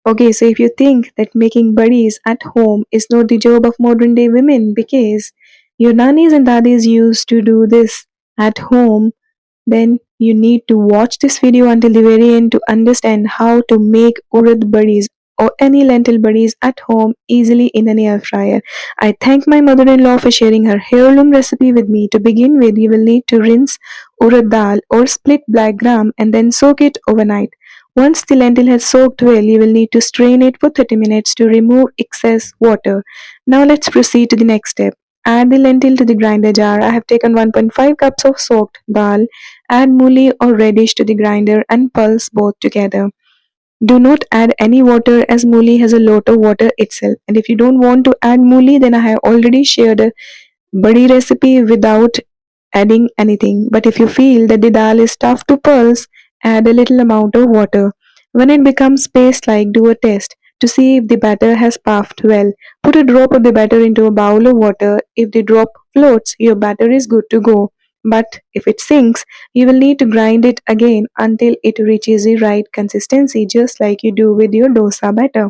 Okay, so if you think that making buddies at home is not the job of modern day women because your nannies and daddies used to do this at home, then you need to watch this video until the very end to understand how to make urad buddies or any lentil buddies at home easily in an air fryer. I thank my mother-in-law for sharing her heirloom recipe with me. To begin with, you will need to rinse urad dal or split black gram and then soak it overnight. Once the lentil has soaked well, you will need to strain it for 30 minutes to remove excess water. Now let's proceed to the next step. Add the lentil to the grinder jar. I have taken 1.5 cups of soaked dal. Add mooli or radish to the grinder and pulse both together. Do not add any water as mooli has a lot of water itself. And if you don't want to add mooli, then I have already shared a badi recipe without adding anything. But if you feel that the dal is tough to pulse, add a little amount of water. When it becomes paste like, do a test to see if the batter has puffed well. Put a drop of the batter into a bowl of water. If the drop floats, your batter is good to go. But if it sinks, you will need to grind it again until it reaches the right consistency, just like you do with your dosa batter.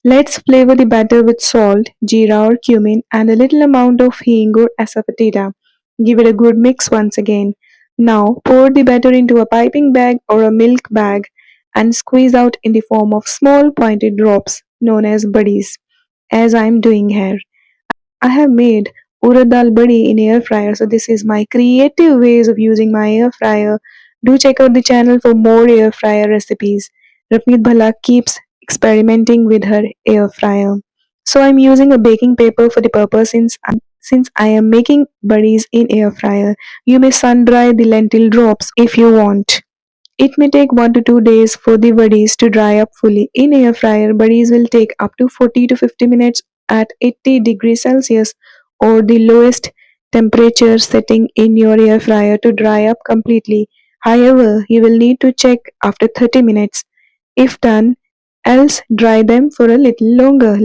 Let's flavor the batter with salt, jeera or cumin, and a little amount of hing or asafoetida. Give it a good mix once again. Now pour the batter into a piping bag or a milk bag and squeeze out in the form of small pointed drops known as buddies, as I am doing here. I have made Urad Dal Badi in air fryer, so this is my creative ways of using my air fryer. Do check out the channel for more air fryer recipes. Ravneet Bhalla keeps experimenting with her air fryer. So I'm using a baking paper for the purpose since I am making buddies in air fryer. You may sun dry the lentil drops if you want. It may take 1 to 2 days for the buddies to dry up fully. In air fryer, buddies will take up to 40 to 50 minutes at 80 degrees Celsius or the lowest temperature setting in your air fryer to dry up completely. However, you will need to check after 30 minutes if done, else dry them for a little longer.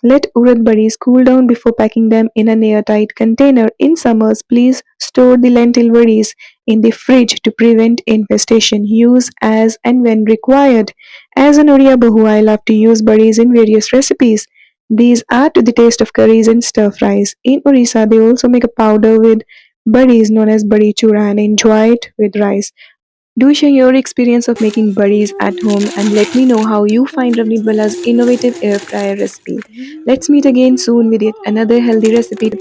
Let urad buddies cool down before packing them in an airtight container. In summers, please store the lentil buddies in the fridge to prevent infestation. Use as and when required. As an Oriya Bahu, I love to use buddies in various recipes. These add to the taste of curries and stir fries. In Orissa, they also make a powder with buddies known as badi chura and enjoy it with rice. Do share your experience of making buddies at home and let me know how you find Ravneet Bala's innovative air fryer recipe. Let's meet again soon with yet another healthy recipe.